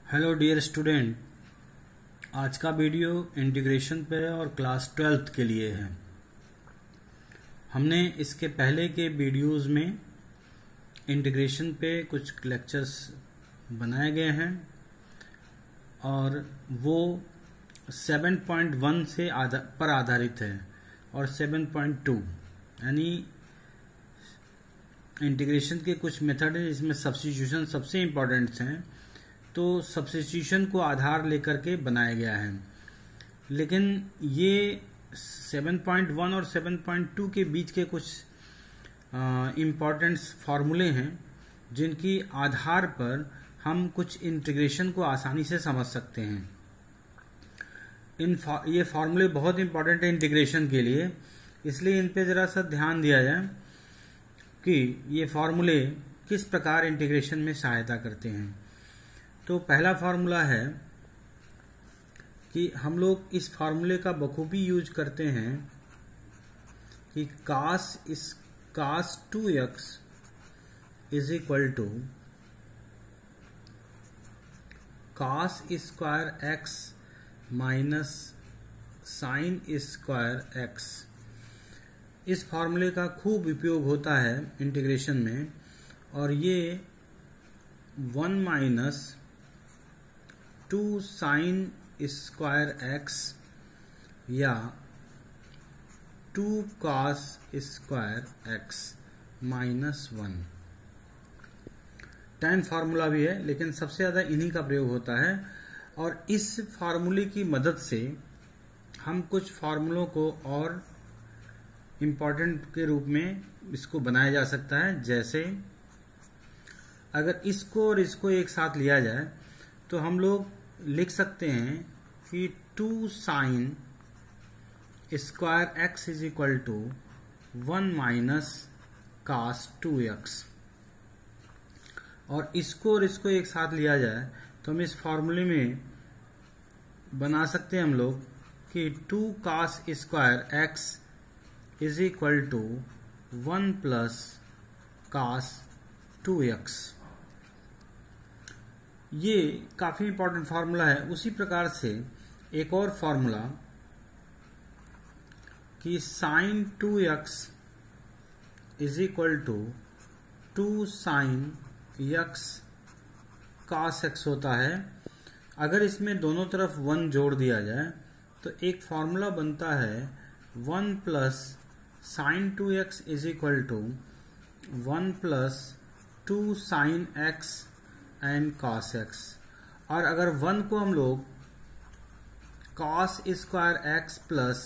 Hello dear student, आज का video integration पे है और क्लास 12th के लिए है। हमने इसके पहले के वीडियोस में इंटीग्रेशन पे कुछ लेक्चर्स बनाए गए हैं और वो 7.1 से पर आधारित है और 7.2 यानी इंटीग्रेशन के कुछ मेथड हैं जिसमें सब्स्टिट्यूशन सबसे इम्पोर्टेंट हैं। तो सब्स्टिट्यूशन को आधार लेकर के बनाया गया है, लेकिन ये 7.1 और 7.2 के बीच के कुछ इम्पोर्टेंट फार्मूले हैं जिनकी आधार पर हम कुछ इंटीग्रेशन को आसानी से समझ सकते हैं। ये फार्मूले बहुत इम्पोर्टेंट है इंटीग्रेशन के लिए, इसलिए इन पे जरा सा ध्यान दिया जाए कि ये फार्मूले किस प्रकार इंटीग्रेशन में सहायता करते हैं। तो पहला फार्मूला है कि हम लोग इस फार्मूले का बखूबी यूज करते हैं कि cos 2x is equal to cos square x minus sine square x। इस फार्मूले का खूब उपयोग होता है इंटीग्रेशन में, और ये 1 माइनस 2 साइन स्क्वायर x या 2 cos square x minus 1 tan formula भी है, लेकिन सबसे ज्यादा इन्हीं का प्रयोग होता है। और इस फार्मूले की मदद से हम कुछ फार्मूलों को और इम्पोर्टेंट के रूप में इसको बनाया जा सकता है। जैसे अगर इसको और इसको एक साथ लिया जाए तो हम लोग लिख सकते हैं कि 2 sine square x is equal to 1 minus cos 2x। और इसको एक साथ लिया जाए तो हम इस फॉर्मूले में बना सकते हैं हम लोग कि 2 cos square x is equal to 1 plus cos 2x। ये काफी इंपॉर्टेंट फार्मूला है। उसी प्रकार से एक और फार्मूला कि sine 2x is equal to 2 sine x cos x होता है। अगर इसमें दोनों तरफ 1 जोड़ दिया जाए तो एक फार्मूला बनता है 1 plus sine 2x is equal to 1 plus 2 sine x and cos x। और अगर 1 को हम लोग cos square x plus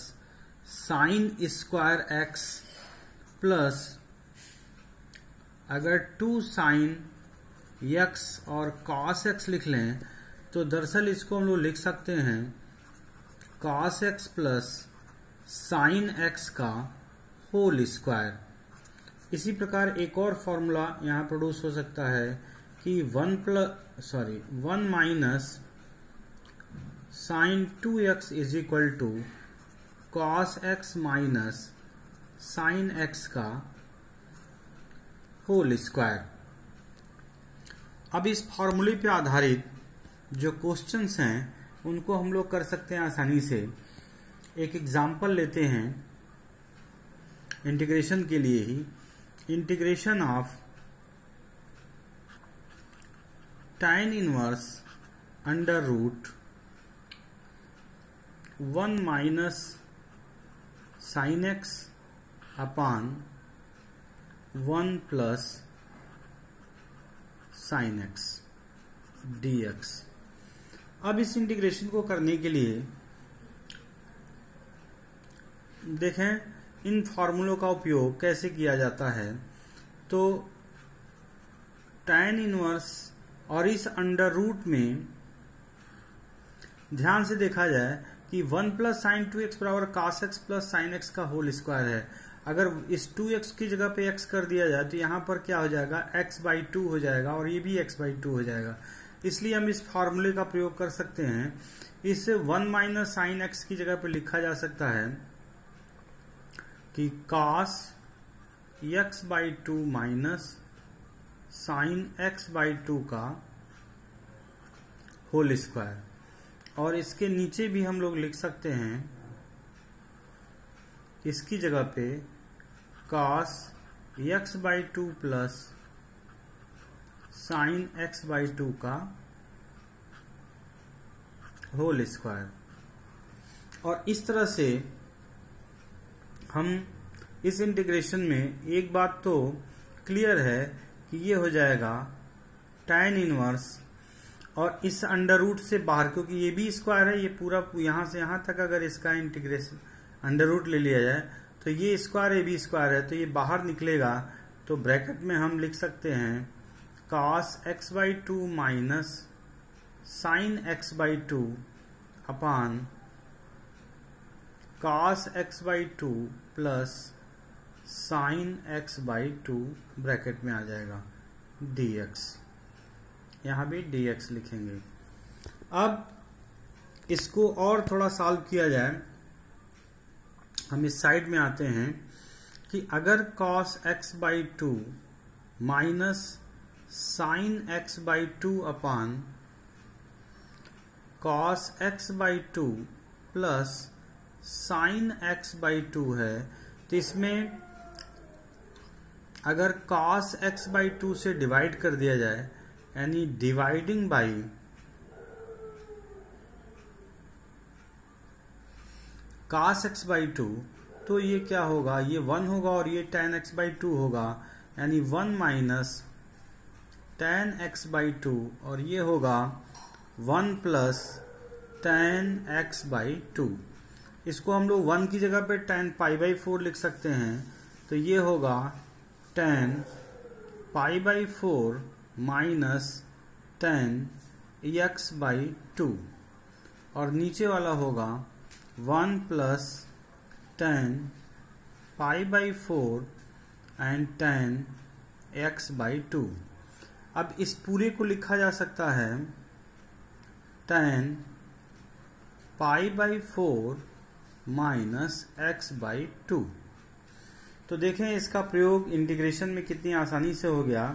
sine square x plus अगर 2 साइन x और cos x लिख लें तो दरअसल इसको हम लोग लिख सकते हैं cos x plus sine x का होल स्क्वायर। इसी प्रकार एक और फॉर्मूला यहाँ प्रोड्यूस हो सकता है कि 1 minus sine 2x is equal to cos x minus sine x का होल स्क्वायर। अब इस फॉर्मूले पे आधारित जो क्वेश्चंस हैं उनको हम लोग कर सकते हैं आसानी से। एक एग्जांपल लेते हैं इंटीग्रेशन के लिए ही। Integration of tan inverse under root 1 minus sine x upon 1 plus sine x dx। अब इस इंटीग्रेशन को करने के लिए देखें इन फॉर्मूलों का उपयोग कैसे किया जाता है। तो tan इनवर्स और इस अंडर रूट में ध्यान से देखा जाए कि 1 प्लस साइन 2x बराबर cos x plus sine x का होल स्क्वायर है। अगर इस 2x की जगह पे x कर दिया जाए तो यहां पर क्या हो जाएगा, x/2 हो जाएगा और ये भी x/2 हो जाएगा। इसलिए हम इस फॉर्मूले का प्रयोग कर सकते हैं। इस 1 माइनस साइन x की जगह पे लिखा जा सकता है कि cos x/2 minus sign x/2 का होल स्क्वायर। और इसके नीचे भी हम लोग लिख सकते हैं, इसकी जगह पे cos x/2 plus sin x/2 का होल स्क्वायर। और इस तरह से हम इस इंटीग्रेशन में एक बात तो क्लियर है कि ये हो जाएगा tan इनवर्स, और इस अंडर रूट से बाहर, क्योंकि ये भी स्क्वायर है, ये पूरा यहां से यहां तक अगर इसका इंटीग्रेशन अंडर रूट ले लिया जाए तो ये स्क्वायर, ये भी स्क्वायर है, तो ये बाहर निकलेगा। तो ब्रैकेट में हम लिख सकते हैं cos x/2 minus sin x/2 अपान cos x/2 plus sin x/2 bracket में आ जाएगा dx। यहाँ भी dx लिखेंगे। अब इसको और थोड़ा सॉल्व किया जाए, हम इस साइड में आते हैं कि अगर cos x/2 minus sin x/2 अपान cos x/2 plus sin x/2 है, तो इसमें अगर cos x/2 से डिवाइड कर दिया जाए, यानी डिवाइडिंग बाई cos x/2, तो ये क्या होगा, ये 1 होगा और ये tan x/2 होगा, यानी 1 माइनस tan x/2, और ये होगा 1 प्लस tan x/2। इसको हम लोग 1 की जगह पे tan π/4 लिख सकते हैं, तो ये होगा tan π/4 माइनस tan x/2, और नीचे वाला होगा 1 plus tan π/4 and tan x/2। अब इस पूरे को लिखा जा सकता है tan π/4 माइनस x/2। तो देखें इसका प्रयोग इंटीग्रेशन में कितनी आसानी से हो गया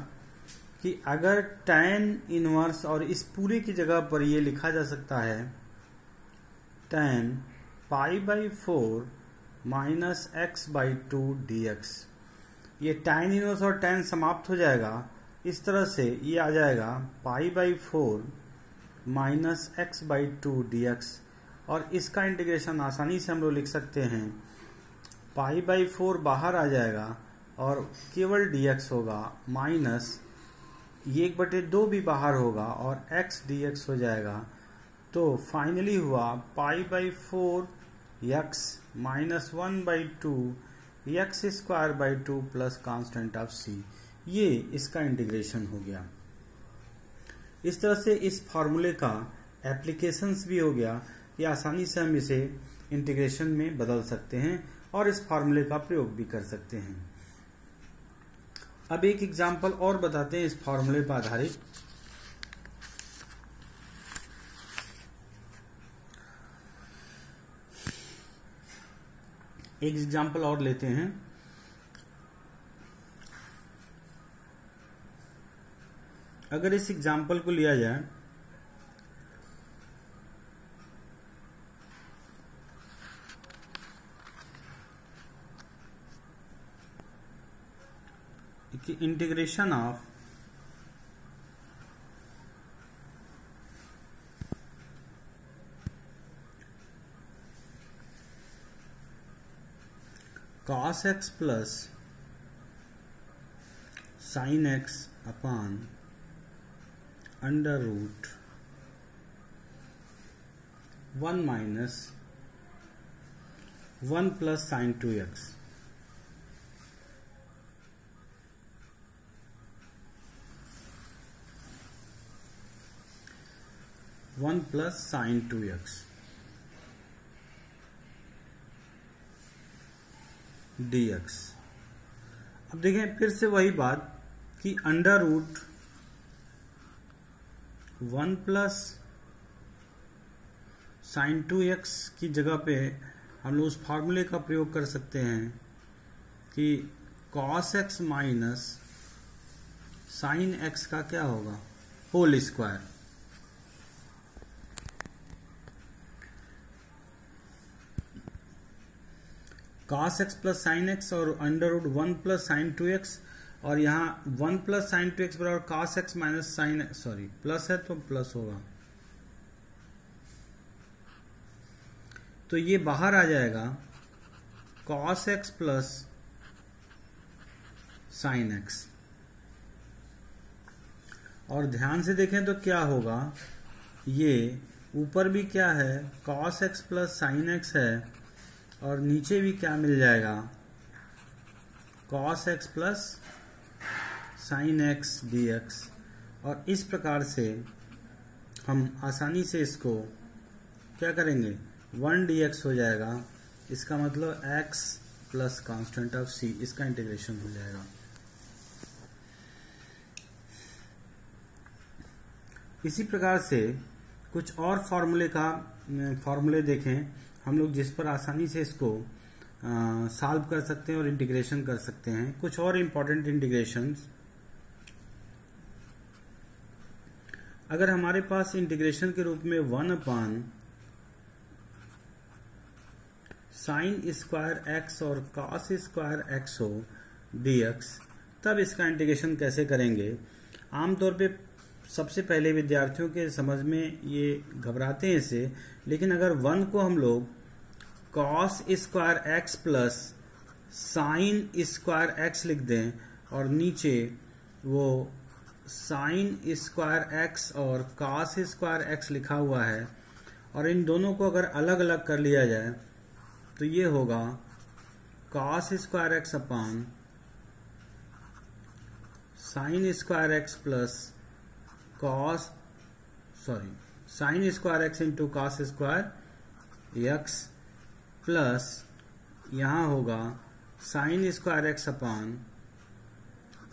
कि अगर tan इनवर्स, और इस पूरे की जगह पर ये लिखा जा सकता है tan π/4 माइनस x/2 dx। ये tan इनवर्स और tan समाप्त हो जाएगा, इस तरह से ये आ जाएगा π/4 माइनस x/2 dx। और इसका इंटीग्रेशन आसानी से हम लोग लिख सकते हैं, π/4 बाहर आ जाएगा और केवल dx होगा, माइनस ये 1/2 भी बाहर होगा और x dx हो जाएगा। तो फाइनली हुआ π/4 x minus 1/2 x² plus constant of c। ये इसका इंटीग्रेशन हो गया। इस तरह से इस फॉर्मूले का एप्लीकेशंस भी हो गया कि आसानी से हम इसे इंटीग्रेशन में बदल सकते हैं और इस फॉर्मूले का प्रयोग भी कर सकते हैं। अब एक एग्जांपल और बताते हैं इस फॉर्मूले पर आधारित। एक एग्जांपल और लेते हैं। अगर इस एग्जांपल को लिया जाए कि integration of cos x plus sin x upon under root 1 minus 1 plus sin 2x। One plus sin 2x dx। अब देखें फिर से वही बात कि under root 1 plus sin 2x की जगह पे हम लोग उस फार्मूले का प्रयोग कर सकते हैं कि cos x minus sin x का क्या होगा, whole square. cos x plus sine x और under root 1 plus sine 2x, और यहाँ 1 प्लस साइन 2x बराबर cos x minus sine, sorry plus है तो प्लस होगा, तो ये बाहर आ जाएगा cos x plus sine x। और ध्यान से देखें तो क्या होगा, ये ऊपर भी क्या है cos x plus sine x है, और नीचे भी क्या मिल जाएगा cos x plus sine x dx। और इस प्रकार से हम आसानी से इसको क्या करेंगे 1 dx हो जाएगा, इसका मतलब x plus constant of c, इसका इंटीग्रेशन हो जाएगा। इसी प्रकार से कुछ और फॉर्मूले देखें हम लोग, जिस पर आसानी से इसको सॉल्व कर सकते हैं और इंटीग्रेशन कर सकते हैं। कुछ और इम्पोर्टेंट इंटीग्रेशंस, अगर हमारे पास इंटीग्रेशन के रूप में 1 अपान साइन स्क्वायर एक्स और कॉस स्क्वायर एक्स हो dx, तब इसका इंटीग्रेशन कैसे करेंगे। आमतौर पे सबसे पहले विद्यार्थियों के समझ में ये घबराते हैं इसे, लेकिन अगर 1 को हम लोग cos square x plus sine square x लिख दें और नीचे वो साइन स्क्वायर एक्स और कॉस स्क्वायर एक्स लिखा हुआ है, और इन दोनों को अगर अलग अलग कर लिया जाए तो ये होगा कॉस स्क्वायर एक्स अपान sine square x plus sine square x into cos square x plus यहां होगा साइन स्क्वायर एक्स अपान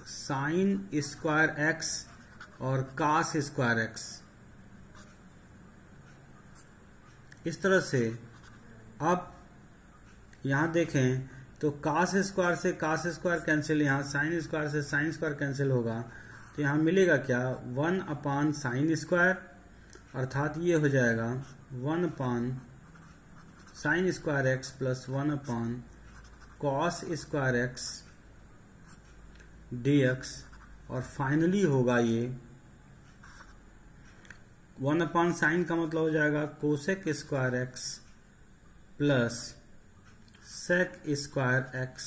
साइन स्क्वायर एक्स और कॉस स्क्वायर एक्स। इस तरह से अब यहां देखें तो कॉस स्क्वायर से कॉस स्क्वायर कैंसिल, यहां साइन स्क्वायर से साइन स्क्वायर कैंसिल होगा, तो यहां मिलेगा क्या 1 अपान साइन स्क्वायर, अर्थात ये हो जाएगा 1 upon sine square x plus 1 upon cos square x dx, और फाइनली होगा ये 1 अपान साइन का मतलब हो जाएगा cosec square x plus sec square x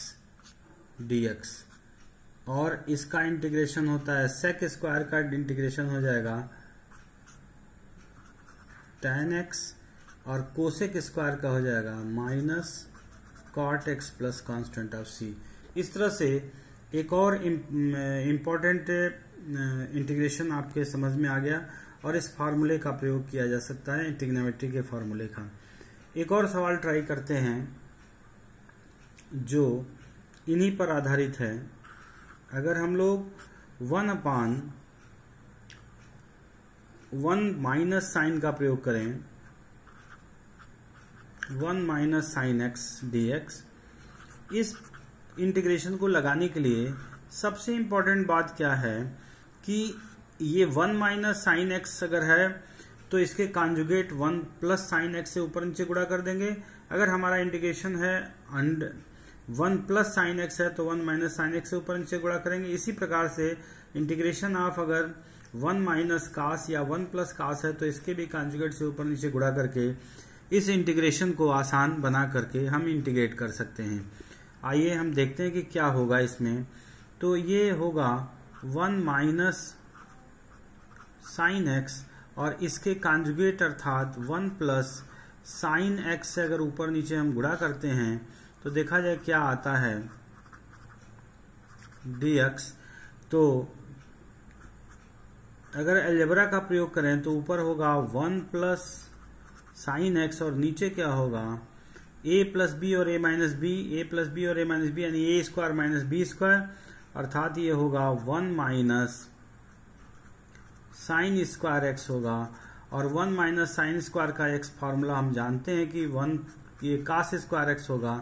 dx, और इसका इंटीग्रेशन होता है सेक स्क्वायर का इंटीग्रेशन हो जाएगा tan x, और कोसेक स्क्वायर का हो जाएगा minus cot x plus constant of c। इस तरह से एक और इम्पोर्टेंट इंटीग्रेशन आपके समझ में आ गया, और इस फार्मूले का प्रयोग किया जा सकता है ट्रिग्नोमेट्री के फार्मूले का। एक और सवाल ट्राई करते हैं जो इन्हीं पर आधारित है। अगर हम लोग 1 अपान 1 माइनस साइन का प्रयोग करें, 1 माइनस साइन एक्स dx, इस इंटीग्रेशन को लगाने के लिए सबसे इंपॉर्टेंट बात क्या है कि ये 1 माइनस साइन एक्स अगर है तो इसके कॉन्जुगेट 1 प्लस साइन एक्स से ऊपर नीचे गुणा कर देंगे। अगर हमारा इंटीग्रेशन है 1 प्लस साइन एक्स है तो 1 माइनस साइन एक्स से ऊपर नीचे गुणा करेंगे। इसी प्रकार से इंटीग्रेशन ऑफ अगर 1 माइनस कास या 1 प्लस कास है तो इसके भी कॉन्जुगेट से ऊपर नीचे गुणा करके इस इंटीग्रेशन को आसान बना करके हम इंटीग्रेट कर सकते हैं। आइए हम देखते हैं कि क्या होगा इसमें। तो ये होगा 1 माइनस साइन एक्स और इसके कॉन्जुगेट अर्थात 1 प्लस साइन एक्स से अगर ऊपर नीचे हम गुणा करते हैं तो देखा जाए क्या आता है dx। तो अगर अलजेब्रा का प्रयोग करें तो ऊपर होगा 1 प्लस साइन एक्स और नीचे क्या होगा a प्लस बी और a minus b, a plus b और a माइनस बी, यानी a square minus b square, अर्थात ये होगा 1 माइनस साइन स्क्वायर एक्स होगा। और 1 माइनस साइन स्क्वायर का एक्स फार्मूला हम जानते हैं कि 1 ये कास स्क्वायर एक्स होगा,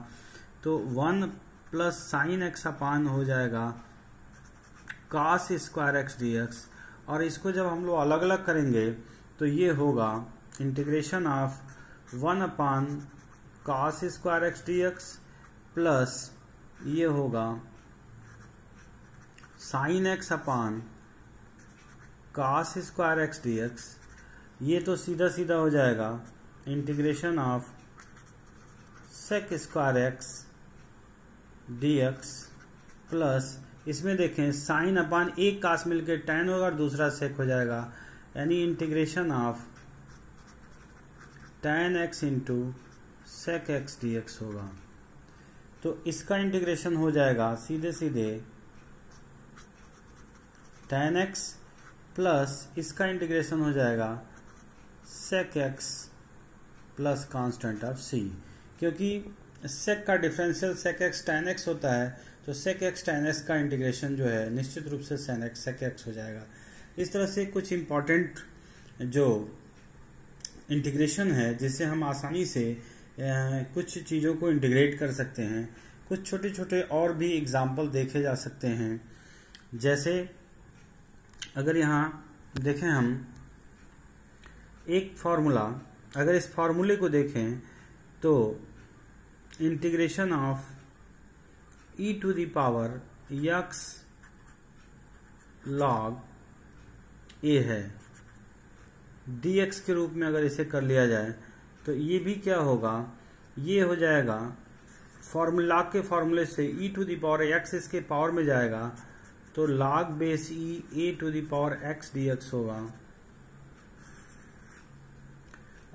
तो 1 प्लस साइन एक्स अपान हो जाएगा कास स्क्वायर एक्स dx। और इसको जब हम लोग अलग अलग करेंगे तो ये होगा integration of 1 upon cos square x dx plus ये होगा sine x upon cos square x d x. ये तो सीधा सीधा हो जाएगा integration of sec square x d x plus इसमें देखें साइन अपान एक कास मिलकर tan होगा और दूसरा सेक हो जाएगा, यानी integration of tan x into sec x d x होगा। तो इसका इंटीग्रेशन हो जाएगा सीधे सीधे tan x प्लस इसका इंटीग्रेशन हो जाएगा sec x plus constant of c, क्योंकि सेक का differential sec x tan x होता है, तो सेक एक्स tan x का इंटीग्रेशन जो है निश्चित रूप से सेक एक्स हो जाएगा। इस तरह से कुछ इम्पॉर्टेंट जो इंटीग्रेशन है जिससे हम आसानी से कुछ चीज़ों को इंटीग्रेट कर सकते हैं। कुछ छोटे छोटे और भी एग्जाम्पल देखे जा सकते हैं, जैसे अगर यहाँ देखें हम एक फार्मूला, अगर इस फार्मूले को देखें तो integration of e to the power x log a है dx के रूप में। अगर इसे कर लिया जाए तो ये भी क्या होगा, ये हो जाएगा फॉर्मूला के फॉर्मूले से e to the power x इसके पावर में जाएगा तो log base e a to the power x dx होगा।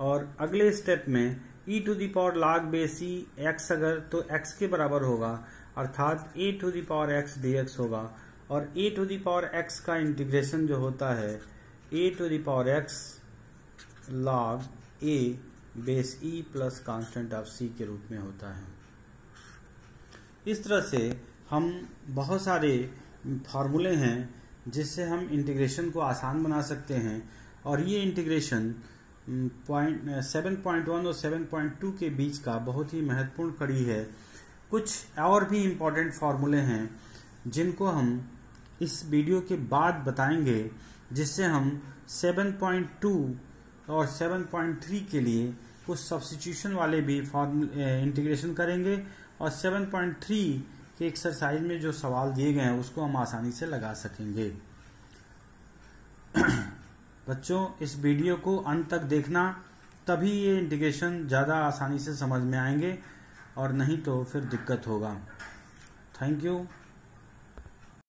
और अगले स्टेप में e to the power log base e x अगर तो x के बराबर होगा, अर्थात a to the power x dx होगा। और a to the power x का इंटीग्रेशन जो होता है a to the power x log a base e plus constant of c के रूप में होता है। इस तरह से हम बहुत सारे फार्मूले हैं जिससे हम इंटीग्रेशन को आसान बना सकते हैं, और ये इंटीग्रेशन 7.1 और 7.2 के बीच का बहुत ही महत्वपूर्ण कड़ी है। कुछ और भी इम्पोर्टेंट फार्मूले हैं जिनको हम इस वीडियो के बाद बताएंगे, जिससे हम 7.2 और 7.3 के लिए कुछ सब्स्टिट्यूशन वाले भी इंटीग्रेशन करेंगे, और 7.3 के एक्सरसाइज में जो सवाल दिए गए हैं उसको हम आसानी से लगा सकेंगे। बच्चों, इस वीडियो को अंत तक देखना, तभी ये इंटीग्रेशन ज़्यादा आसानी से समझ में आएंगे, और नहीं तो फिर दिक्कत होगा। Thank you.